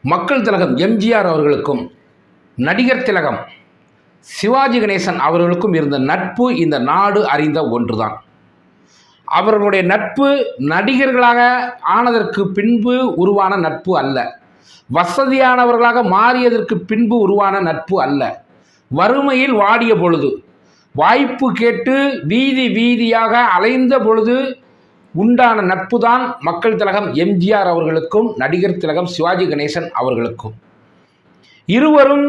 மக்கள் திலகம் எம்ஜிஆர் அவர்களுக்கும் நடிகர் திலகம் சிவாஜி கணேசன் அவர்களுக்கும் இருந்த நட்பு இந்த நாடு அறிந்த ஒன்றுதான். அவர்களுடைய நட்பு நடிகர்களாக ஆனதற்கு பின்பு உருவான நட்பு அல்ல, வசதியானவர்களாக மாறியதற்கு பின்பு உருவான நட்பு அல்ல. வறுமையில் வாடிய பொழுது, வாய்ப்பு கேட்டு வீதி வீதியாக அலைந்த பொழுது உண்டான நட்பு தான் மக்கள் திலகம் எம்ஜிஆர் அவர்களுக்கும் நடிகர் திலகம் சிவாஜி கணேசன் அவர்களுக்கும். இருவரும்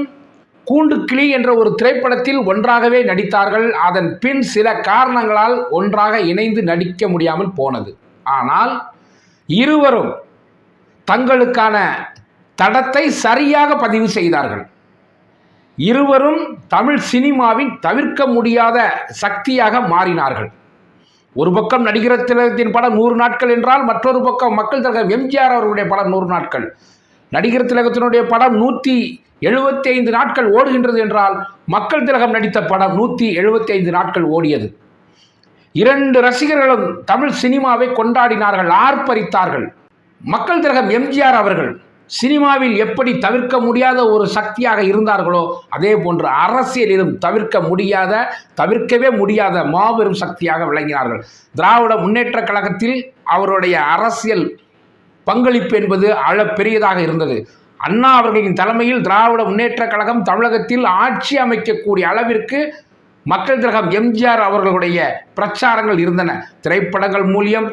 கூண்டுக்கிளி என்ற ஒரு திரைப்படத்தில் ஒன்றாகவே நடித்தார்கள். அதன் பின் சில காரணங்களால் ஒன்றாக இணைந்து நடிக்க முடியாமல் போனது. ஆனால் இருவரும் தங்களுக்கான தடத்தை சரியாக பதிவு செய்தார்கள். இருவரும் தமிழ் சினிமாவின் தவிர்க்க முடியாத சக்தியாக மாறினார்கள். ஒரு பக்கம் நடிகர் திலகத்தின் படம் 100 நாட்கள் என்றால், மற்றொரு பக்கம் மக்கள் திலகம் எம்ஜிஆர் அவர்களுடைய படம் 100 நாட்கள். நடிகர் திலகத்தினுடைய படம் 175 நாட்கள் ஓடுகின்றது என்றால், மக்கள் திலகம் நடித்த படம் 175 நாட்கள் ஓடியது. 2 ரசிகர்களும் தமிழ் சினிமாவை கொண்டாடினார்கள், ஆர்ப்பரித்தார்கள். மக்கள் திலகம் எம்ஜிஆர் அவர்கள் சினிமாவில் எப்படி தவிர்க்க முடியாத ஒரு சக்தியாக இருந்தார்களோ, அதே போன்று அரசியலிலும் தவிர்க்கவே முடியாத மாபெரும் சக்தியாக விளங்கினார்கள். திராவிட முன்னேற்ற கழகத்தில் அவருடைய அரசியல் பங்களிப்பு என்பது பெரியதாக இருந்தது. அண்ணா அவர்களின் தலைமையில் திராவிட முன்னேற்ற கழகம் தமிழகத்தில் ஆட்சி அமைக்கக்கூடிய அளவிற்கு மக்கள் திலகம் எம்ஜிஆர் அவர்களுடைய பிரச்சாரங்கள் இருந்தன. திரைப்படங்கள் மூலம்,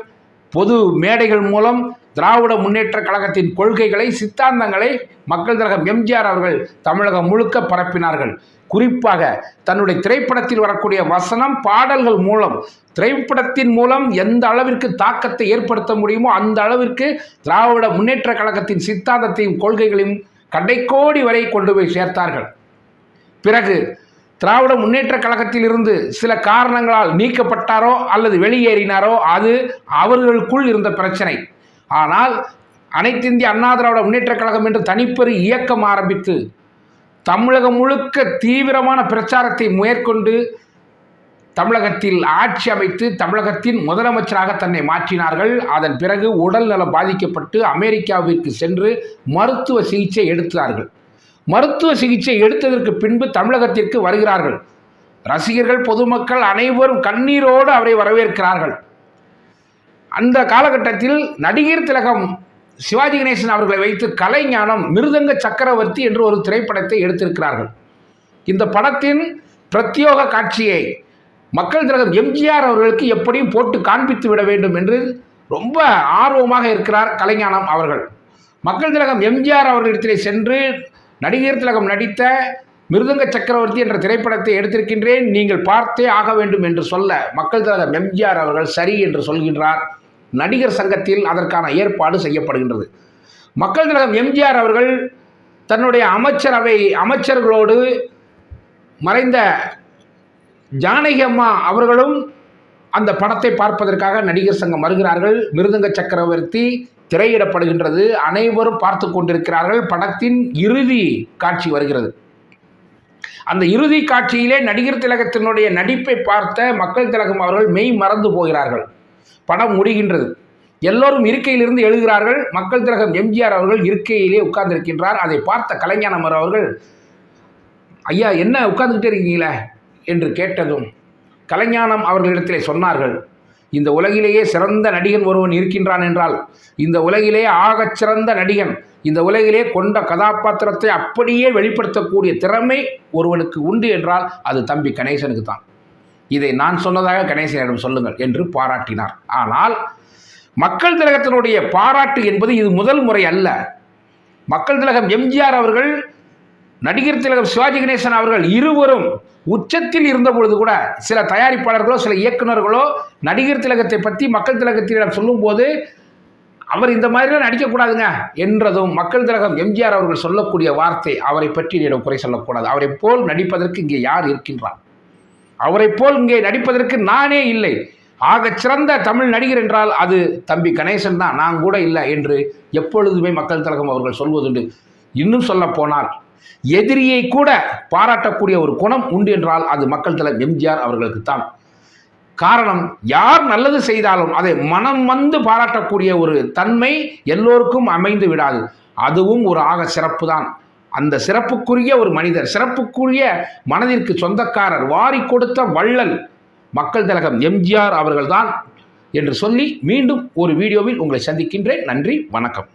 பொது மேடைகள் மூலம் திராவிட முன்னேற்ற கழகத்தின் கொள்கைகளை, சித்தாந்தங்களை மக்கள் திலகம் எம்ஜிஆர் அவர்கள் தமிழகம் முழுக்க பரப்பினார்கள். குறிப்பாக தன்னுடைய திரைப்படத்தில் வரக்கூடிய வசனம், பாடல்கள் மூலம், திரைப்படத்தின் மூலம் எந்த அளவிற்கு தாக்கத்தை ஏற்படுத்த முடியுமோ அந்த அளவிற்கு திராவிட முன்னேற்ற கழகத்தின் சித்தாந்தத்தையும் கொள்கைகளையும் கடைக்கோடி வரை கொண்டு போய் சேர்த்தார்கள். பிறகு திராவிட முன்னேற்ற கழகத்தில் இருந்து சில காரணங்களால் நீக்கப்பட்டாரோ அல்லது வெளியேறினாரோ, அது அவர்களுக்குள் இருந்த பிரச்சனை. ஆனால் அனைத்திந்திய அண்ணா திராவிட முன்னேற்ற கழகம் என்று தனிப்பெரு இயக்கம் ஆரம்பித்து தமிழகம் முழுக்க தீவிரமான பிரச்சாரத்தை மேற்கொண்டு தமிழகத்தில் ஆட்சி அமைத்து தமிழகத்தின் முதலமைச்சராக தன்னை மாற்றினார்கள். அதன் பிறகு உடல் நலம் பாதிக்கப்பட்டு அமெரிக்காவிற்கு சென்று மருத்துவ சிகிச்சை எடுத்தார்கள். மருத்துவ சிகிச்சை எடுத்ததற்கு பின்பு தமிழகத்திற்கு வருகிறார்கள். ரசிகர்கள், பொதுமக்கள் அனைவரும் கண்ணீரோடு அவரை வரவேற்கிறார்கள். அந்த காலகட்டத்தில் நடிகர் திலகம் சிவாஜி கணேசன் அவர்களை வைத்து கலைஞானம் மிருதங்க சக்கரவர்த்தி என்று ஒரு திரைப்படத்தை எடுத்திருக்கிறார்கள். இந்த படத்தின் பிரத்யோக காட்சியை மக்கள் திலகம் எம்ஜிஆர் அவர்களுக்கு எப்படியும் போட்டு காண்பித்து விட வேண்டும் என்று ரொம்ப ஆர்வமாக இருக்கிறார் கலைஞானம் அவர்கள். மக்கள் திலகம் எம்ஜிஆர் அவர்களிடத்திலே சென்று, நடிகர் திலகம் நடித்த மிருதங்க சக்கரவர்த்தி என்ற திரைப்படத்தை எடுத்திருக்கின்றேன், நீங்கள் பார்த்தே ஆக வேண்டும் என்று சொல்ல மக்கள் திலகம் எம்ஜிஆர் அவர்கள் சரி என்று சொல்கின்றார். நடிகர் சங்கத்தில் அதற்கான ஏற்பாடு செய்யப்படுகின்றது. மக்கள் திலகம் எம்ஜிஆர் அவர்கள் தன்னுடைய அமைச்சர்களோடு மறைந்த ஜானகி அம்மா அவர்களும் அந்த படத்தை பார்ப்பதற்காக நடிகர் சங்கம் வருகிறார்கள். மிருதங்க சக்கரவர்த்தி திரையிடப்படுகின்றது. அனைவரும் பார்த்து கொண்டிருக்கிறார்கள். படத்தின் இறுதி காட்சி வருகிறது. அந்த இறுதி காட்சியிலே நடிகர் திலகத்தினுடைய நடிப்பை பார்த்த மக்கள் திலகம் அவர்கள் மெய் மறந்து போகிறார்கள். படம் முடிகின்றது. எல்லோரும் இருக்கையிலிருந்து எழுகிறார்கள். மக்கள் திலகம் எம்ஜிஆர் அவர்கள் இருக்கையிலே உட்கார்ந்திருக்கின்றார். அதை பார்த்த கலைஞானம் அவர்கள், ஐயா என்ன உட்கார்ந்துக்கிட்டே இருக்கீங்களே என்று கேட்டதும் கலைஞானம் அவர்களிடத்திலே சொன்னார்கள், இந்த உலகிலேயே சிறந்த நடிகன் ஒருவன் இருக்கின்றான் என்றால், இந்த உலகிலே ஆகச் சிறந்த நடிகன், இந்த உலகிலே கொண்ட கதாபாத்திரத்தை அப்படியே வெளிப்படுத்தக்கூடிய திறமை ஒருவனுக்கு உண்டு என்றால் அது தம்பி கணேசனுக்கு தான். இதை நான் சொன்னதாக கணேசனிடம் சொல்லுங்கள் என்று பாராட்டினார். ஆனால் மக்கள் திலகத்தினுடைய பாராட்டு என்பது இது முதல் முறை அல்ல. மக்கள் திலகம் எம்ஜிஆர் அவர்கள், நடிகர் திலகம் சிவாஜி கணேசன் அவர்கள் இருவரும் உச்சத்தில் இருந்த பொழுது கூட சில தயாரிப்பாளர்களோ சில இயக்குநர்களோ நடிகர் திலகத்தை பற்றி மக்கள் திலகத்திடம் சொல்லும்போது, அவர் இந்த மாதிரிலாம் நடிக்கக்கூடாதுங்க என்றதும் மக்கள் திலகம் எம்ஜிஆர் அவர்கள் சொல்லக்கூடிய வார்த்தை, அவரை பற்றி என்னிடம் குறை சொல்லக்கூடாது, அவரை போல் நடிப்பதற்கு இங்கே யார் இருக்கின்றார், அவரை போல் இங்கே நடிப்பதற்கு நானே இல்லை, ஆகச் சிறந்த தமிழ் நடிகர் என்றால் அது தம்பி கணேசன் தான், நான் கூட இல்லை என்று எப்பொழுதுமே மக்கள் திலகம் அவர்கள் சொல்வதுண்டு. இன்னும் சொல்ல போனால் எதிரியை கூட பாராட்டக்கூடிய ஒரு குணம் உண்டு என்றால் அது மக்கள் திலகம் எம்ஜிஆர் அவர்களுக்கு தான். காரணம், யார் நல்லது செய்தாலும் அதை மனம் வந்து பாராட்டக்கூடிய ஒரு தன்மை எல்லோருக்கும் அமைந்து விடாது. அதுவும் ஒரு ஆக சிறப்பு தான். அந்த சிறப்புக்குரிய ஒரு மனிதர், சிறப்புக்குரிய மனதிற்கு சொந்தக்காரர், வாரி கொடுத்த வள்ளல் மக்கள் திலகம் எம்ஜிஆர் அவர்கள்தான் என்று சொல்லி மீண்டும் ஒரு வீடியோவில் உங்களை சந்திக்கின்றேன். நன்றி, வணக்கம்.